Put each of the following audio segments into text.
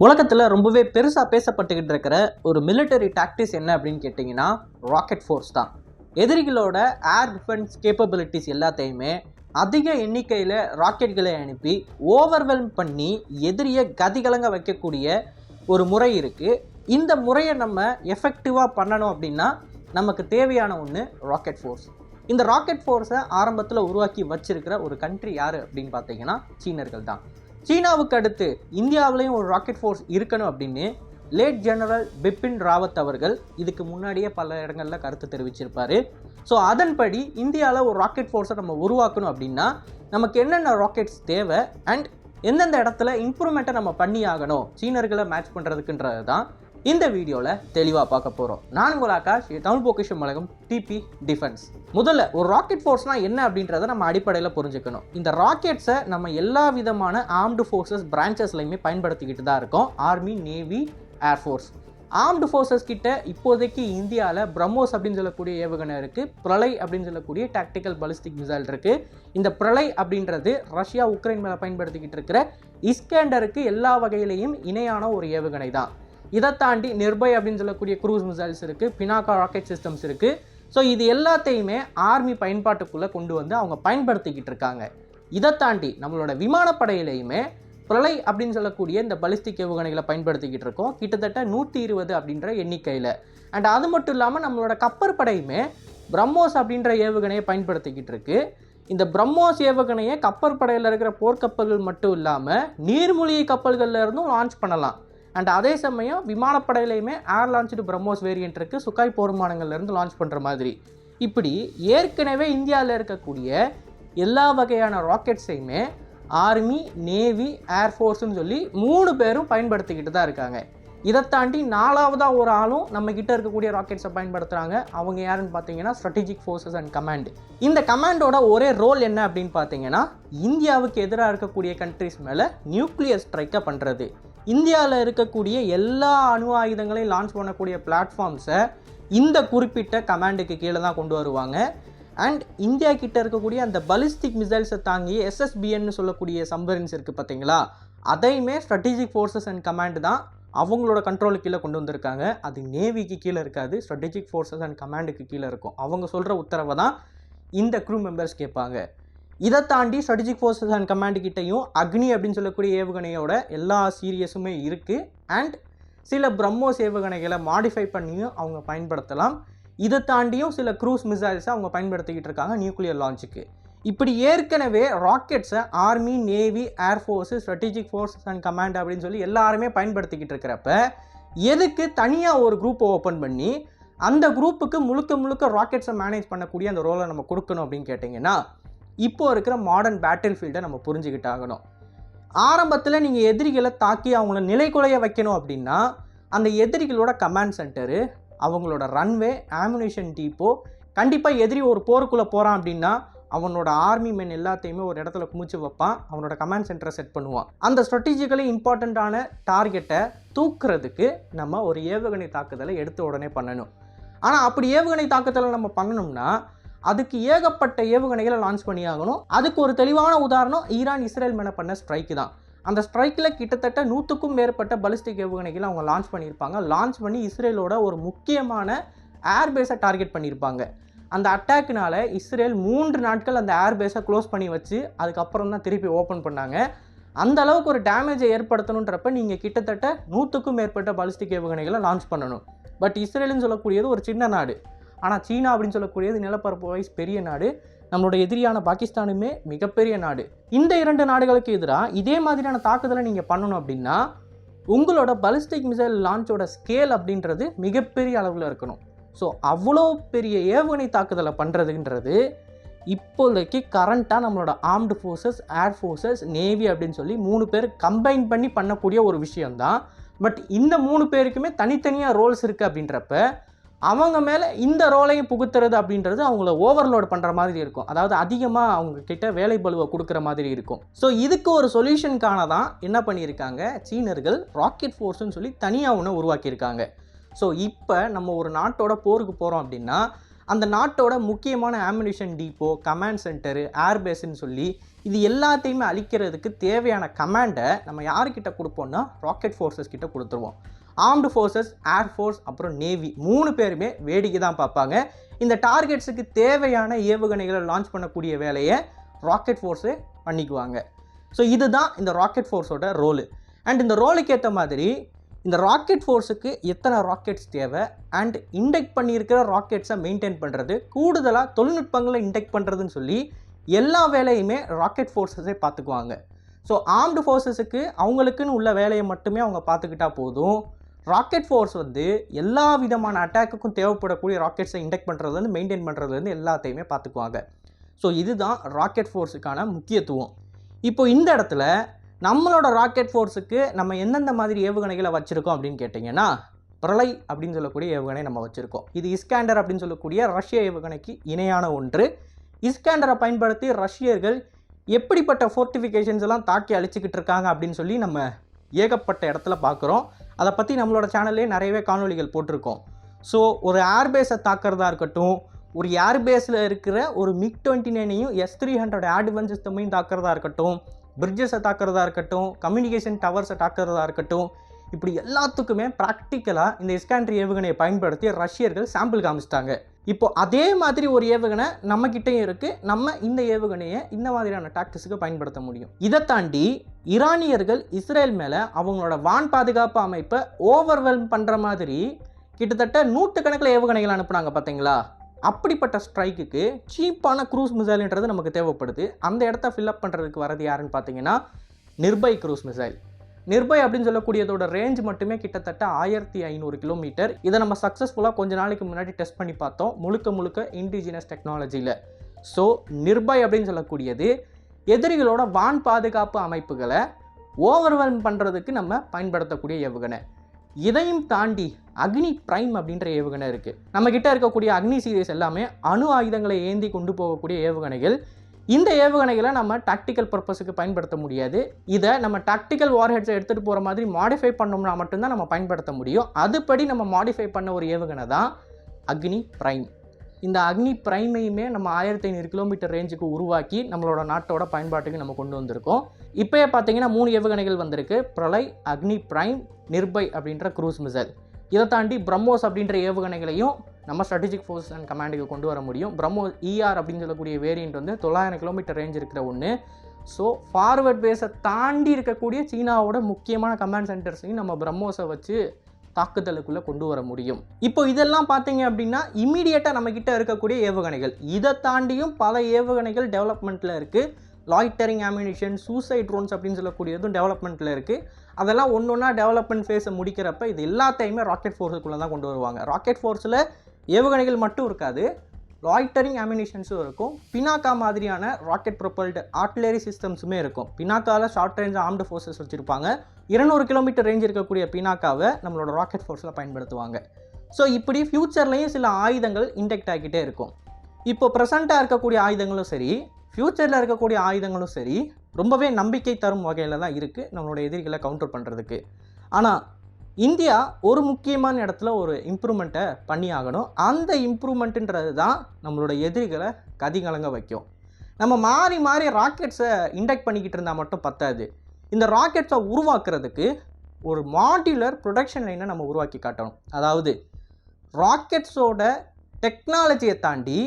உலகத்தில் ரொம்பவே பெருசாக பேசப்பட்டுக்கிட்டு இருக்கிற ஒரு மிலிட்டரி டாக்டிக்ஸ் என்ன அப்படின்னு கேட்டிங்கன்னா ராக்கெட் ஃபோர்ஸ் தான். எதிரிகளோட ஏர் டிஃபென்ஸ் கேப்பபிலிட்டிஸ் எல்லாத்தையுமே அதிக எண்ணிக்கையில் ராக்கெட்களை அனுப்பி ஓவர்வெல்ம் பண்ணி எதிரியை கதிகலங்க வைக்கக்கூடிய ஒரு முறை இருக்குது. இந்த முறையை நம்ம எஃபெக்டிவாக பண்ணணும் அப்படின்னா நமக்கு தேவையான ஒன்று ராக்கெட் ஃபோர்ஸ். இந்த ராக்கெட் ஃபோர்ஸை ஆரம்பத்தில் உருவாக்கி வச்சிருக்கிற ஒரு கண்ட்ரி யார் அப்படின்னு பார்த்தீங்கன்னா சீனர்கள் தான். சீனாவுக்கு அடுத்து இந்தியாவிலையும் ஒரு ராக்கெட் ஃபோர்ஸ் இருக்கணும் அப்படின்னு லேட் ஜெனரல் பிபின் ராவத் அவர்கள் இதுக்கு முன்னாடியே பல இடங்களில் கருத்து தெரிவிச்சிருப்பாரு. ஸோ அதன்படி இந்தியாவில் ஒரு ராக்கெட் ஃபோர்ஸை நம்ம உருவாக்கணும் அப்படின்னா நமக்கு என்னென்ன ராக்கெட்ஸ் தேவை அண்ட் எந்தெந்த இடத்துல இம்ப்ரூவ்மெண்ட்டை நம்ம பண்ணி ஆகணும் சீனர்களை மேட்ச் பண்ணுறதுக்குன்றது தான் இந்த வீடியோவில் தெளிவாக பார்க்க போகிறோம். நான் உங்கள் ஆகாஷ், தமிழ் பொக்கிஷம் உலகம் டிபி டிஃபென்ஸ். முதல்ல ஒரு ராக்கெட் ஃபோர்ஸ்னால் என்ன அப்படின்றத நம்ம அடிப்படையில் புரிஞ்சுக்கணும். இந்த ராக்கெட்ஸை நம்ம எல்லா விதமான ஆர்ம்டு ஃபோர்ஸஸ் பிரான்ச்சஸ்லையுமே பயன்படுத்திக்கிட்டு தான் இருக்கோம். Army, navy, air force. Armed forces கிட்ட இப்போதைக்கு இந்தியாவில் பிரம்மோஸ் அப்படின்னு சொல்லக்கூடிய ஏவுகணை இருக்குது. பிரளய் அப்படின்னு சொல்லக்கூடிய டாக்டிக்கல் பாலிஸ்டிக் மிசைல் இருக்குது. இந்த பிரளய் அப்படின்றது ரஷ்யா உக்ரைன் மேலே பயன்படுத்திக்கிட்டு இருக்கிற இஸ்கேண்டருக்கு எல்லா வகையிலையும் இணையான ஒரு ஏவுகணை தான். இதை தாண்டி நிர்பய் அப்படின்னு சொல்லக்கூடிய க்ரூஸ் மிசைல்ஸ் இருக்குது, பினாக்கா ராக்கெட் சிஸ்டம்ஸ் இருக்குது. ஸோ இது எல்லாத்தையுமே ஆர்மி பயன்பாட்டுக்குள்ளே கொண்டு வந்து அவங்க பயன்படுத்திக்கிட்டு இருக்காங்க. இதை தாண்டி நம்மளோட விமானப்படையிலையுமே பிரளய் அப்படின்னு சொல்லக்கூடிய இந்த பலிஸ்டிக் ஏவுகணைகளை பயன்படுத்திக்கிட்டு இருக்கோம், கிட்டத்தட்ட 120 அப்படின்ற எண்ணிக்கையில். அண்ட் அது மட்டும் இல்லாமல் நம்மளோட கப்பற்படையுமே பிரம்மோஸ் அப்படின்ற ஏவுகணையை பயன்படுத்திக்கிட்டு இருக்கு. இந்த பிரம்மோஸ் ஏவுகணையை கப்பற்படையில் இருக்கிற போர்க்கப்பல்கள் மட்டும் இல்லாமல் நீர்மூழ்கி கப்பல்களில் இருந்தும் லான்ச் பண்ணலாம். அண்ட் அதே சமயம் விமானப்படையிலையுமே ஏர் லான்ச்சு பிரம்மோஸ் வேரியன்ட் இருக்குது, சுக்காய் போர் விமானங்கள்லேருந்து லான்ச் பண்ணுற மாதிரி. இப்படி ஏற்கனவே இந்தியாவில் இருக்கக்கூடிய எல்லா வகையான ராக்கெட்ஸையுமே ஆர்மி, நேவி, ஏர்ஃபோர்ஸ்ன்னு சொல்லி 3 பேரும் பயன்படுத்திக்கிட்டு தான் இருக்காங்க. இதை தாண்டி 4வதாக ஒரு ஆளும் நம்மக்கிட்ட இருக்கக்கூடிய ராக்கெட்ஸை பயன்படுத்துகிறாங்க. அவங்க யாருன்னு பார்த்தீங்கன்னா ஸ்ட்ராட்டஜிக் ஃபோர்ஸஸ் அண்ட் கமாண்ட். இந்த கமாண்டோட ஒரே ரோல் என்ன அப்படின்னு பார்த்தீங்கன்னா இந்தியாவுக்கு எதிராக இருக்கக்கூடிய கண்ட்ரிஸ் மேலே நியூக்ளியர் ஸ்ட்ரைக்கை பண்ணுறது. இந்தியாவில் இருக்கக்கூடிய எல்லா அணு ஆயுதங்களையும் லான்ச் பண்ணக்கூடிய பிளாட்ஃபார்ம்ஸை இந்த குறிப்பிட்ட கமாண்டுக்கு கீழே தான் கொண்டு வருவாங்க. அண்ட் இந்தியா கிட்ட இருக்கக்கூடிய அந்த பலிஸ்டிக் மிசைல்ஸை தாங்கி SSBN சொல்லக்கூடிய சப்மரீன்ஸ் இருக்குது பார்த்தீங்களா, அதையுமே ஸ்ட்ராட்டஜிக் ஃபோர்ஸஸ் அண்ட் கமாண்ட் தான் அவங்களோட கண்ட்ரோலுக்கு கீழே கொண்டு வந்திருக்காங்க. அது நேவிக்கு கீழே இருக்காது, ஸ்ட்ராட்டஜிக் ஃபோர்ஸஸ் அண்ட் கமாண்டுக்கு கீழே இருக்கும். அவங்க சொல்கிற உத்தரவை தான் இந்த க்ரூ மெம்பர்ஸ் கேட்பாங்க. இதை தாண்டி ஸ்ட்ராட்டஜிக் ஃபோர்ஸஸ் அண்ட் கமாண்ட் கிட்டையும் அக்னி அப்படின்னு சொல்லக்கூடிய ஏவுகணையோட எல்லா சீரியஸுமே இருக்குது. அண்ட் சில பிரம்மோஸ் ஏவுகணைகளை மாடிஃபை பண்ணியும் அவங்க பயன்படுத்தலாம். இதை தாண்டியும் சில க்ரூஸ் மிசைல்ஸை அவங்க பயன்படுத்திக்கிட்டு இருக்காங்க நியூக்ளியர் லான்ச்சுக்கு. இப்படி ஏற்கனவே ராக்கெட்ஸை army, navy, air force, strategic forces and command அப்படின்னு சொல்லி எல்லாருமே பயன்படுத்திக்கிட்டு இருக்கிறப்ப எதுக்கு தனியாக ஒரு குரூப்பை ஓப்பன் பண்ணி அந்த குரூப்புக்கு முழுக்க முழுக்க ராக்கெட்ஸை மேனேஜ் பண்ணக்கூடிய அந்த ரோலை நம்ம கொடுக்கணும் அப்படின்னு கேட்டிங்கன்னா இப்போது இருக்கிற மாடர்ன் பேட்டில் ஃபீல்டை நம்ம புரிஞ்சுக்கிட்டாகணும். ஆரம்பத்தில் நீங்கள் எதிரிகளை தாக்கி அவங்கள நிலைக்குலைய வைக்கணும் அப்படின்னா அந்த எதிரிகளோட கமாண்ட் சென்டரு, அவங்களோட ரன்வே, ஆமுனிஷன் டீப்போ, கண்டிப்பாக எதிரி ஒரு போருக்குள்ளே போகிறான் அப்படின்னா அவனோட ஆர்மி மென் எல்லாத்தையுமே ஒரு இடத்துல குமிச்சு வைப்பான், அவனோட கமாண்ட் சென்டரை செட் பண்ணுவான். அந்த ஸ்ட்ராட்டஜிக்கலி இம்பார்ட்டண்ட்டான டார்கெட்டை தூக்குறதுக்கு நம்ம ஒரு ஏவுகணை தாக்குதலை எடுத்த உடனே பண்ணணும். ஆனால் அப்படி ஏவுகணை தாக்குதலை நம்ம பண்ணணும்னா அதுக்கு ஏகப்பட்ட ஏவுகணைகளை லான்ச் பண்ணி ஆகணும். அதுக்கு ஒரு தெளிவான உதாரணம் ஈரான் இஸ்ரேல் மேலே பண்ண ஸ்ட்ரைக்கு தான். அந்த ஸ்ட்ரைக்கில் கிட்டத்தட்ட 100க்கும் மேற்பட்ட பலிஸ்டிக் ஏவுகணைகளை அவங்க லான்ச் பண்ணியிருப்பாங்க. லான்ச் பண்ணி இஸ்ரேலோட ஒரு முக்கியமான ஏர்பேஸை டார்கெட் பண்ணியிருப்பாங்க. அந்த அட்டாக்னால இஸ்ரேல் 3 நாட்கள் அந்த ஏர்பேஸை க்ளோஸ் பண்ணி வச்சு அதுக்கப்புறம் தான் திருப்பி ஓப்பன் பண்ணாங்க. அந்த அளவுக்கு ஒரு டேமேஜை ஏற்படுத்தணுன்றப்ப நீங்கள் கிட்டத்தட்ட 100க்கும் மேற்பட்ட பலிஸ்டிக் ஏவுகணைகளை லான்ச் பண்ணணும். பட் இஸ்ரேல்னு சொல்லக்கூடியது ஒரு சின்ன நாடு, ஆனால் சீனா அப்படின்னு சொல்லக்கூடியது நிலப்பரப்பு வைஸ் பெரிய நாடு. நம்மளோட எதிரியான பாகிஸ்தானுமே மிகப்பெரிய நாடு. இந்த 2 நாடுகளுக்கு எதிராக இதே மாதிரியான தாக்குதலை நீங்கள் பண்ணணும் அப்படின்னா உங்களோட பலிஸ்டிக் மிசைல் லான்ச்சோட ஸ்கேல் அப்படின்றது மிகப்பெரிய அளவில் இருக்கணும். ஸோ அவ்வளோ பெரிய ஏவுகணை தாக்குதலை பண்ணுறதுன்றது இப்போதைக்கு கரண்ட்டாக நம்மளோட ஆர்ம்டு ஃபோர்ஸஸ், ஏர்ஃபோர்ஸஸ், நேவி அப்படின்னு சொல்லி 3 பேர் கம்பைன் பண்ணி பண்ணக்கூடிய ஒரு விஷயந்தான். பட் இந்த 3 பேருக்குமே தனித்தனியாக ரோல்ஸ் இருக்குது அப்படின்றப்ப அவங்க மேலே இந்த ரோலையும் புகுத்துறது அப்படின்றது அவங்கள ஓவர்லோட் பண்ணுற மாதிரி இருக்கும். அதாவது அதிகமாக அவங்க கிட்ட வேலை பளுவை கொடுக்குற மாதிரி இருக்கும். ஸோ இதுக்கு ஒரு சொல்யூஷனுக்கான தான் என்ன பண்ணியிருக்காங்க சீனர்கள், ராக்கெட் ஃபோர்ஸ்ன்னு சொல்லி தனியாக ஒன்று உருவாக்கியிருக்காங்க. ஸோ இப்போ நம்ம ஒரு நாட்டோட போருக்கு போகிறோம் அப்படின்னா அந்த நாட்டோட முக்கியமான ஆமுனிஷன் டீப்போ, கமாண்ட் சென்டரு, ஏர்பேஸ்ன்னு சொல்லி இது எல்லாத்தையுமே அழிக்கிறதுக்கு தேவையான கமாண்டை நம்ம யாருக்கிட்ட கொடுப்போம்னா ராக்கெட் ஃபோர்ஸஸ் கிட்ட கொடுத்துருவோம். ஆர்ம்டு ஃபோர்ஸஸ், ஏர்ஃபோர்ஸ், அப்புறம் நேவி 3 பேருமே வேடிக்கை தான் பார்ப்பாங்க. இந்த டார்கெட்ஸுக்கு தேவையான ஏவுகணைகளை லான்ச் பண்ணக்கூடிய வேலையை ராக்கெட் ஃபோர்ஸே பண்ணிக்குவாங்க. ஸோ இதுதான் இந்த ராக்கெட் ஃபோர்ஸோட ரோலு. அண்ட் இந்த ரோலுக்கு ஏற்ற மாதிரி இந்த ராக்கெட் ஃபோர்ஸுக்கு எத்தனை ராக்கெட்ஸ் தேவை அண்ட் இண்டெக்ட் பண்ணியிருக்கிற ராக்கெட்ஸை மெயின்டைன் பண்ணுறது, கூடுதலாக தொழில்நுட்பங்களை இண்டெக்ட் பண்ணுறதுன்னு சொல்லி எல்லா வேலையுமே ராக்கெட் ஃபோர்ஸஸே பார்த்துக்குவாங்க. ஸோ ஆர்ம்டு ஃபோர்ஸஸுக்கு அவங்களுக்குன்னு உள்ள வேலையை மட்டுமே அவங்க பார்த்துக்கிட்டா போதும். ராக்கெட் ஃபோர்ஸ் வந்து எல்லா விதமான அட்டாக்குக்கும் தேவைப்படக்கூடிய ராக்கெட்ஸை இண்டெக்ட் பண்ணுறதுலேருந்து மெயின்டைன் பண்ணுறதுலேருந்து எல்லாத்தையுமே பார்த்துக்குவாங்க. ஸோ இதுதான் ராக்கெட் ஃபோர்ஸுக்கான முக்கியத்துவம். இப்போ இந்த இடத்துல நம்மளோட ராக்கெட் ஃபோர்ஸுக்கு நம்ம எந்தெந்த மாதிரி ஏவுகணைகளை வச்சுருக்கோம் அப்படின்னு கேட்டிங்கன்னா, பிரளய் அப்படின்னு சொல்லக்கூடிய ஏவுகணை நம்ம வச்சுருக்கோம். இது இஸ்காண்டர் அப்படின்னு சொல்லக்கூடிய ரஷ்ய ஏவுகணைக்கு இணையான ஒன்று. இஸ்காண்டரை பயன்படுத்தி ரஷ்யர்கள் எப்படிப்பட்ட ஃபோர்ட்டிஃபிகேஷன்ஸ் எல்லாம் தாக்கி அழிச்சிக்கிட்டு இருக்காங்க அப்படின்னு சொல்லி நம்ம ஏகப்பட்ட இடத்துல பார்க்குறோம். அதை பற்றி நம்மளோட சேனல்லே நிறையவே காணொலிகள் போட்டிருக்கோம். ஸோ ஒரு ஏர்பேஸை தாக்கிறதா இருக்கட்டும், ஒரு ஏர்பேஸில் இருக்கிற ஒரு MiG-29ஐயும் S-300 ஏர் டிஃபென்ஸ் சிஸ்டமையும் தாக்கிறதா இருக்கட்டும், பிரிட்ஜஸை தாக்கிறதா இருக்கட்டும், கம்யூனிகேஷன் டவர்ஸை தாக்கிறதா இருக்கட்டும், இப்படி எல்லாத்துக்குமே ப்ராக்டிக்கலாக இந்த இஸ்காண்டர் ஏவுகணையை பயன்படுத்தி ரஷ்யர்கள் சாம்பிள் காமிச்சிட்டாங்க. இப்போ அதே மாதிரி ஒரு ஏவுகணை நம்மக்கிட்டையும் இருக்குது. நம்ம இந்த ஏவுகணையை இந்த மாதிரியான டாக்டிக்ஸுக்கு பயன்படுத்த முடியும். இதை தாண்டி ஈரானியர்கள் இஸ்ரேல் மேலே அவங்களோட வான் பாதுகாப்பு அமைப்பை ஓவர்வெல்ம் பண்ணுற மாதிரி கிட்டத்தட்ட 100கணக்கில் ஏவுகணைகள் அனுப்புனாங்க பார்த்தீங்களா? அப்படிப்பட்ட ஸ்ட்ரைக்குக்கு சீப்பான க்ரூஸ் மிசைல்ன்றது நமக்கு தேவைப்படுது. அந்த இடத்த ஃபில்அப் பண்ணுறதுக்கு வரது யாருன்னு பார்த்தீங்கன்னா நிர்பய் க்ரூஸ் மிசைல். நிர்பய் அப்படின்னு சொல்லக்கூடியதோட ரேஞ்ச் மட்டுமே கிட்டத்தட்ட 1500 கிலோமீட்டர். இதை நம்ம சக்ஸஸ்ஃபுல்லாக கொஞ்ச நாளைக்கு முன்னாடி டெஸ்ட் பண்ணி பார்த்தோம், முழுக்க இண்டிஜினஸ் டெக்னாலஜியில். ஸோ நிர்பய் அப்படின்னு சொல்லக்கூடியது எதிரிகளோட வான் பாதுகாப்பு அமைப்புகளை ஓவர்வெல்ம் பண்ணுறதுக்கு நம்ம பயன்படுத்தக்கூடிய ஏவுகணை. இதையும் தாண்டி அக்னி பிரைம் அப்படின்ற ஏவுகணை இருக்குது. நம்மக்கிட்ட இருக்கக்கூடிய அக்னி சீரிஸ் எல்லாமே அணு ஆயுதங்களை ஏந்தி கொண்டு போகக்கூடிய ஏவுகணைகள். இந்த ஏவுகணைகளை நம்ம டாக்டிக்கல் பர்பஸுக்கு பயன்படுத்த முடியாது. இதை நம்ம டாக்டிக்கல் வார்ஹெட்ஸை எடுத்துகிட்டு போகிற மாதிரி மாடிஃபை பண்ணோம்னா மட்டும்தான் நம்ம பயன்படுத்த முடியும். அதுபடி நம்ம மாடிஃபை பண்ண ஒரு ஏவுகணை தான் அக்னி பிரைம். இந்த அக்னி பிரைமையுமே நம்ம 1500 கிலோமீட்டர் ரேஞ்சுக்கு உருவாக்கி நம்மளோட நாட்டோட பயன்பாட்டுக்கு நம்ம கொண்டு வந்திருக்கோம். இப்போயே பார்த்தீங்கன்னா 3 ஏவுகணைகள் வந்திருக்கு: பிரளய், அக்னி பிரைம், நிர்பய் அப்படின்ற க்ரூஸ் மிசைல். இதை தாண்டி பிரம்மோஸ் அப்படின்ற ஏவுகணைகளையும் நம்ம ஸ்ட்ராட்டஜிக் ஃபோர்ஸ் அண்ட் கமாண்டுக்கு கொண்டு வர முடியும். பிரம்மோஸ் ER அப்படின்னு சொல்லக்கூடிய வேரியண்ட் வந்து 900 கிலோமீட்டர் ரேஞ்ச் இருக்கிற ஒன்று. ஸோ ஃபார்வர்ட் பேஸை தாண்டி இருக்கக்கூடிய சீனாவோட முக்கியமான கமாண்ட் சென்டர்ஸையும் நம்ம பிரம்மோஸை வச்சு தாக்குதலுக்குள்ளே கொண்டு வர முடியும். இப்போ இதெல்லாம் பார்த்தீங்க அப்படின்னா இமீடியட்டாக நம்மக்கிட்ட இருக்கக்கூடிய ஏவுகணைகள். இதை தாண்டியும் பல ஏவுகணைகள் டெவலப்மெண்ட்டில் இருக்குது. லாய்டரிங் அம்யூனிஷன், சூசைட் ட்ரோன்ஸ் அப்படின்னு சொல்லக்கூடியதும் டெவலப்மெண்ட்டில் இருக்குது. அதெல்லாம் ஒன்றா டெவலப்மெண்ட் ஃபேஸை முடிக்கிறப்ப இது எல்லாத்தையுமே ராக்கெட் ஃபோர்ஸுக்குள்ளே தான் கொண்டு வருவாங்க. ராக்கெட் ஃபோர்ஸில் ஏவுகணைகள் மட்டும் இருக்காது, லாய்டரிங் அம்யூனிஷன்ஸும் இருக்கும். பினாக்கா மாதிரியான ராக்கெட் ப்ரொப்பல்டு ஆர்ட்டிலரி சிஸ்டம்ஸுமே இருக்கும். பினாக்காவில் ஷார்ட் ரேஞ்ச் ஆர்ம்டு ஃபோர்ஸஸ் வச்சுருப்பாங்க. 200 கிலோமீட்டர் ரேஞ்ச் இருக்கக்கூடிய பினாக்காவை நம்மளோட ராக்கெட் ஃபோர்ஸில் பயன்படுத்துவாங்க. ஸோ இப்படி ஃப்யூச்சர்லேயும் சில ஆயுதங்கள் இன்டெக்ட் ஆகிக்கிட்டே இருக்கும். இப்போ ப்ரெசண்ட்டாக இருக்கக்கூடிய ஆயுதங்களும் சரி, ஃப்யூச்சரில் இருக்கக்கூடிய ஆயுதங்களும் சரி, ரொம்பவே நம்பிக்கை தரும் வகையில் தான் இருக்குது நம்மளோட எதிரிகளை கவுண்டர் பண்ணுறதுக்கு. ஆனால் இந்தியா ஒரு முக்கியமான இடத்துல ஒரு இம்ப்ரூவ்மெண்ட்டை பண்ணி ஆகணும். அந்த இம்ப்ரூவ்மெண்ட்டுன்றது தான் நம்மளோட எதிரிகளை கதிகலங்க வைக்கும். நம்ம மாறி மாறி ராக்கெட்ஸை இண்டெக்ட் பண்ணிக்கிட்டு இருந்தால் மட்டும் பத்தாது. இந்த ராக்கெட்ஸை உருவாக்குறதுக்கு ஒரு மாட்யூலர் ப்ரொடக்ஷன் லைனை நம்ம உருவாக்கி காட்டணும். அதாவது ராக்கெட்ஸோட டெக்னாலஜியை தாண்டி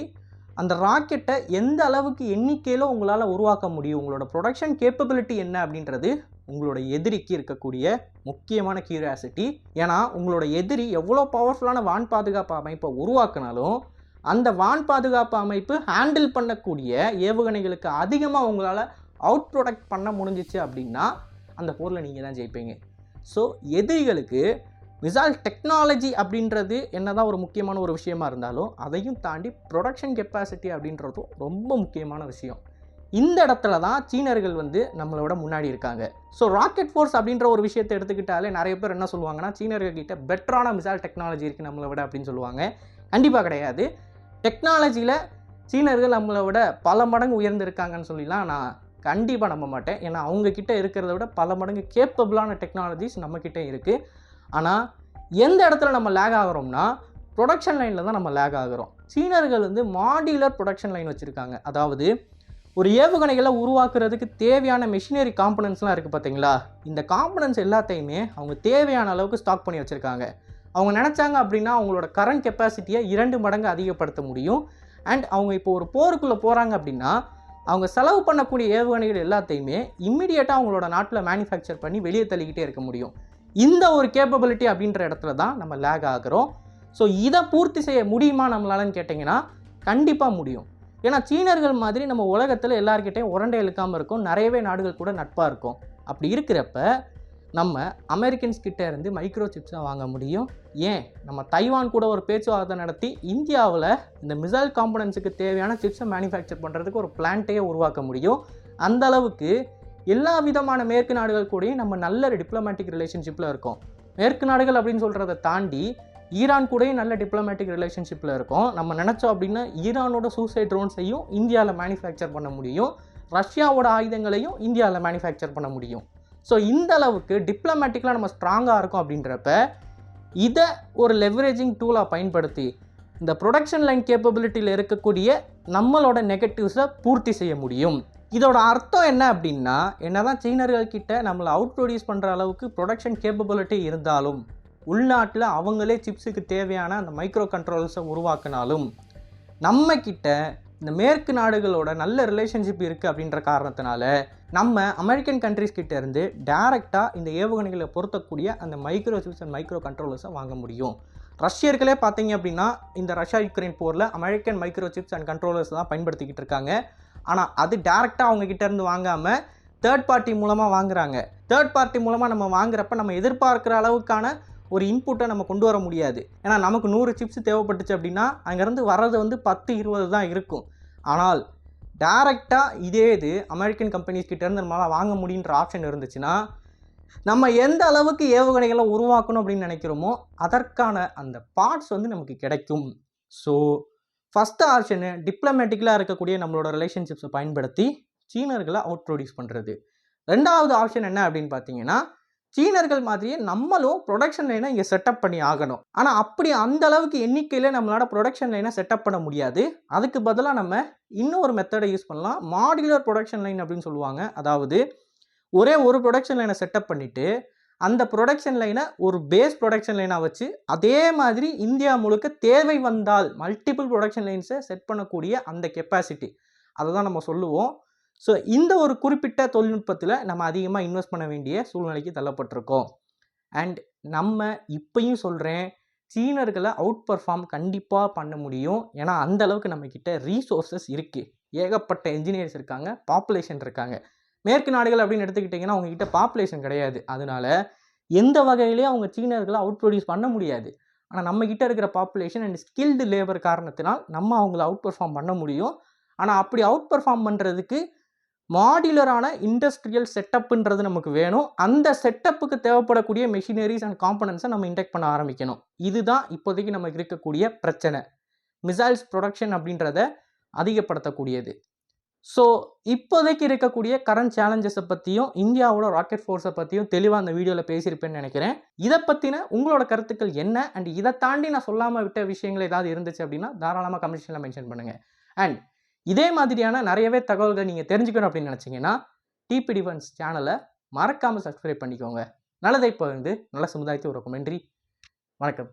அந்த ராக்கெட்டை எந்த அளவுக்கு எண்ணிக்கையில் உங்களால் உருவாக்க முடியும், உங்களோட ப்ரொடக்ஷன் கேப்பபிலிட்டி என்ன அப்படின்றது உங்களோட எதிரிக்கு இருக்கக்கூடிய முக்கியமான கியூரியாசிட்டி. ஏன்னா உங்களோட எதிரி எவ்வளோ பவர்ஃபுல்லான வான் பாதுகாப்பு அமைப்பை உருவாக்கினாலும் அந்த வான் பாதுகாப்பு அமைப்பு ஹேண்டில் பண்ணக்கூடிய ஏவுகணைகளுக்கு அதிகமாக உங்களால் அவுட் ப்ரொடக்ட் பண்ண முடிஞ்சிச்சு அப்படின்னா அந்த போரில் நீங்கள் தான் ஜெயிப்பீங்க. ஸோ எதிரிகளுக்கு மிசைல் டெக்னாலஜி அப்படின்றது என்னதான் ஒரு முக்கியமான ஒரு விஷயமா இருந்தாலும் அதையும் தாண்டி ப்ரொடக்ஷன் கெப்பாசிட்டி அப்படின்றதும் ரொம்ப முக்கியமான விஷயம். இந்த இடத்துல தான் சீனர்கள் வந்து நம்மளோட முன்னாடி இருக்காங்க. ஸோ ராக்கெட் ஃபோர்ஸ் அப்படின்ற ஒரு விஷயத்தை எடுத்துக்கிட்டாலே நிறைய பேர் என்ன சொல்லுவாங்கன்னா, சீனர்கள்கிட்ட பெட்டரான மிசைல் டெக்னாலஜி இருக்குது நம்மளை விட அப்படின்னு சொல்லுவாங்க. கண்டிப்பாக கிடையாது. டெக்னாலஜியில் சீனர்கள் நம்மளை விட பல மடங்கு உயர்ந்திருக்காங்கன்னு சொல்லிலாம் நான் கண்டிப்பாக நம்ப மாட்டேன். ஏன்னா அவங்கக்கிட்ட இருக்கிறத விட பல மடங்கு கேப்பபிளான டெக்னாலஜிஸ் நம்மக்கிட்ட இருக்குது. ஆனால் எந்த இடத்துல நம்ம லேக் ஆகிறோம்னா ப்ரொடக்ஷன் லைனில் தான் நம்ம லேக் ஆகிறோம். சீனர்கள் வந்து மாட்யூலர் ப்ரொடக்ஷன் லைன் வச்சுருக்காங்க. அதாவது ஒரு ஏவுகணைகளை உருவாக்குறதுக்கு தேவையான மெஷினரி காம்பனன்ட்ஸ்லாம் இருக்குது பார்த்தீங்களா, இந்த காம்பனன்ட்ஸ் எல்லாத்தையுமே அவங்க தேவையான அளவுக்கு ஸ்டாக் பண்ணி வச்சுருக்காங்க. அவங்க நினச்சாங்க அப்படின்னா அவங்களோட கரண்ட் கெப்பாசிட்டியை 2 மடங்கு அதிகப்படுத்த முடியும். அண்ட் அவங்க இப்போ ஒரு போருக்குள்ளே போகிறாங்க அப்படின்னா அவங்க செலவு பண்ணக்கூடிய ஏவுகணைகள் எல்லாத்தையுமே இம்மிடியேட்டாக அவங்களோட நாட்டில் மேனுஃபேக்சர் பண்ணி வெளியே தள்ளிக்கிட்டே இருக்க முடியும். இந்த ஒரு கேப்பபிலிட்டி அப்படின்ற இடத்துல தான் நம்ம லேக் ஆகிறோம். ஸோ இதை பூர்த்தி செய்ய முடியுமா நம்மளாலன்னு கேட்டிங்கன்னா கண்டிப்பாக முடியும். ஏன்னா சீனர்கள் மாதிரி நம்ம உலகத்தில் எல்லாருக்கிட்டையும் உரண்டை இழுக்காமல் இருக்கும், நிறையவே நாடுகள் கூட நட்பாக இருக்கும். அப்படி இருக்கிறப்ப நம்ம அமெரிக்கன்ஸ் கிட்டே இருந்து மைக்ரோ சிப்ஸாக வாங்க முடியும். ஏன் நம்ம தைவான் கூட ஒரு பேச்சுவார்த்தை நடத்தி இந்தியாவில் இந்த மிசைல் காம்பனன்ட்ஸுக்கு தேவையான சிப்ஸை மேனுஃபேக்சர் பண்ணுறதுக்கு ஒரு பிளான்ட்டையே உருவாக்க முடியும். அந்த அளவுக்கு எல்லா விதமான மேற்கு நாடுகள் கூடயும் நம்ம நல்ல டிப்ளமேட்டிக் ரிலேஷன்ஷிப்பில் இருக்கோம். மேற்கு நாடுகள் அப்படின்னு சொல்கிறத தாண்டி ஈரான் கூடயும் நல்ல டிப்ளமேட்டிக் ரிலேஷன்ஷிப்பில் இருக்கும். நம்ம நினச்சோம் அப்படின்னா ஈரானோட சூசைட் ட்ரோன்ஸையும் இந்தியாவில் மேனுஃபேக்சர் பண்ண முடியும், ரஷ்யாவோட ஆயுதங்களையும் இந்தியாவில் மேனுஃபேக்சர் பண்ண முடியும். ஸோ இந்த அளவுக்கு டிப்ளமேட்டிக்கலாக நம்ம ஸ்ட்ராங்காக இருக்கோம். அப்படின்றப்ப இதை ஒரு லெவரேஜிங் டூலாக பயன்படுத்தி இந்த ப்ரொடக்ஷன் லைன் கேப்பபிலிட்டியில் இருக்கக்கூடிய நம்மளோட நெகட்டிவ்ஸை பூர்த்தி செய்ய முடியும். இதோட அர்த்தம் என்ன அப்படின்னா, என்னதான் சீனர்கள் கிட்ட நம்மளை அவுட் ப்ரொடியூஸ் பண்ணுற அளவுக்கு ப்ரொடக்ஷன் கேப்பபிலிட்டி இருந்தாலும் உள்நாட்டில் அவங்களே சிப்ஸுக்கு தேவையான அந்த மைக்ரோ கண்ட்ரோல்ஸை உருவாக்கினாலும் நம்ம கிட்ட இந்த மேற்கு நாடுகளோட நல்ல ரிலேஷன்ஷிப் இருக்குது அப்படின்ற காரணத்தினால நம்ம அமெரிக்கன் கண்ட்ரிஸ் கிட்ட இருந்து டைரெக்டாக இந்த ஏவுகணைகளை பொருத்தக்கூடிய அந்த மைக்ரோ சிப்ஸ் அண்ட் மைக்ரோ கண்ட்ரோலர்ஸை வாங்க முடியும். ரஷ்யர்களே பார்த்தீங்க அப்படின்னா இந்த ரஷ்யா யுக்ரைன் போரில் American micro chips and controllers தான் பயன்படுத்திக்கிட்டு இருக்காங்க. ஆனால் அது டேரெக்டாக அவங்க கிட்ட இருந்து வாங்காமல் தேர்ட் பார்ட்டி மூலமாக வாங்குறாங்க. தேர்ட் பார்ட்டி மூலமாக நம்ம வாங்குறப்ப நம்ம எதிர்பார்க்குற அளவுக்கான ஒரு இன்புட்டை நம்ம கொண்டு வர முடியாது. ஏன்னா நமக்கு 100 சிப்ஸ் தேவைப்பட்டுச்சு அப்படின்னா அங்கேருந்து வர்றது 10-20 தான் இருக்கும். ஆனால் டைரெக்டாக இதே இது அமெரிக்கன் கம்பெனிஸ் கிட்டேருந்து நம்மளால் வாங்க முடியுன்ற ஆப்ஷன் இருந்துச்சுன்னா நம்ம எந்த அளவுக்கு ஏவுகணைகளை உருவாக்கணும் அப்படின்னு நினைக்கிறோமோ அதற்கான அந்த பார்ட்ஸ் நமக்கு கிடைக்கும். ஸோ ஃபஸ்ட்டு ஆப்ஷனு டிப்ளமேட்டிக்கலாக இருக்கக்கூடிய நம்மளோட ரிலேஷன்ஷிப்ஸை பயன்படுத்தி சீனர்களை அவுட் ப்ரொடியூஸ் பண்ணுறது. ரெண்டாவது ஆப்ஷன் என்ன அப்படின்னு பார்த்தீங்கன்னா, சீனர்கள் மாதிரியே நம்மளும் ப்ரொடக்ஷன் லைனை இங்கே செட்டப் பண்ணி ஆகணும். ஆனால் அப்படி அந்த அளவுக்கு எண்ணிக்கையில் நம்மளால ப்ரொடக்ஷன் லைனை செட்டப் பண்ண முடியாது. அதுக்கு பதிலாக நம்ம இன்னொரு மெத்தடை யூஸ் பண்ணலாம். மாடுலர் ப்ரொடக்ஷன் லைன் அப்படின்னு சொல்லுவாங்க. அதாவது ஒரே ஒரு ப்ரொடக்ஷன் லைனை செட்டப் பண்ணிவிட்டு அந்த ப்ரொடக்ஷன் லைனை ஒரு பேஸ் ப்ரொடக்ஷன் லைனாக வச்சு அதே மாதிரி இந்தியா முழுக்க தேவை வந்தால் மல்டிபிள் ப்ரொடக்ஷன் லைன்ஸை செட் பண்ணக்கூடிய அந்த கெப்பாசிட்டி அதை தான் நம்ம சொல்லுவோம். ஸோ இந்த ஒரு குறிப்பிட்ட தொழில்நுட்பத்தில் நம்ம அதிகமாக இன்வெஸ்ட் பண்ண வேண்டிய சூழ்நிலைக்கு தள்ளப்பட்டிருக்கோம். அண்ட் நம்ம இப்பயும் சொல்கிறேன், சீனர்களை அவுட் பர்ஃபார்ம் கண்டிப்பாக பண்ண முடியும். ஏன்னா அந்த அளவுக்கு நம்மக்கிட்ட ரீசோர்ஸஸ் இருக்குது, ஏகப்பட்ட என்ஜினியர்ஸ் இருக்காங்க, பாப்புலேஷன் இருக்காங்க. மேற்கு நாடுகள் அப்படின்னு எடுத்துக்கிட்டிங்கன்னா அவங்கக்கிட்ட பாப்புலேஷன் கிடையாது. அதனால எந்த வகையிலையும் அவங்க சீனர்களை அவுட் ப்ரொடியூஸ் பண்ண முடியாது. ஆனால் நம்மக்கிட்ட இருக்கிற பாப்புலேஷன் அண்ட் ஸ்கில்டு லேபர் காரணத்தினால் நம்ம அவங்கள அவுட் பர்ஃபார்ம் பண்ண முடியும். ஆனால் அப்படி அவுட் பர்ஃபார்ம் பண்ணுறதுக்கு மாடுலரான இண்டஸ்ட்ரியல் செட்டப்புன்றது நமக்கு வேணும். அந்த செட்டப்புக்கு தேவைப்படக்கூடிய மெஷினரிஸ் அண்ட் காம்பனன்ட்ஸை நம்ம இன்டெக்ட் பண்ண ஆரம்பிக்கணும். இதுதான் இப்போதைக்கு நமக்கு இருக்கக்கூடிய பிரச்சனை. மிசைல்ஸ் ப்ரொடக்ஷன் அப்படின்றத அதிகப்படுத்தக்கூடியது. ஸோ இப்போதைக்கு இருக்கக்கூடிய கரண்ட் சேலஞ்சஸை பற்றியும் இந்தியாவோட ராக்கெட் ஃபோர்ஸை பற்றியும் தெளிவாக அந்த வீடியோவில் பேசியிருப்பேன்னு நினைக்கிறேன். இதை பற்றின உங்களோட கருத்துக்கள் என்ன அண்ட் இதை தாண்டி நான் சொல்லாமல் விட்ட விஷயங்கள் ஏதாவது இருந்துச்சு அப்படின்னா தாராளமாக கமெண்ட்ஸில் மென்ஷன் பண்ணுங்கள். அண்ட் இதே மாதிரியான நிறையவே தகவல்கள் நீங்கள் தெரிஞ்சுக்கணும் அப்படின்னு நினச்சிங்கன்னா டிபி டிஃபென்ஸ் சேனலை மறக்காமல் சப்ஸ்கிரைப் பண்ணிக்கோங்க. நல்லதை பகிர்ந்து நல்ல சமுதாயத்தை உருவாக்கும். நன்றி, வணக்கம்.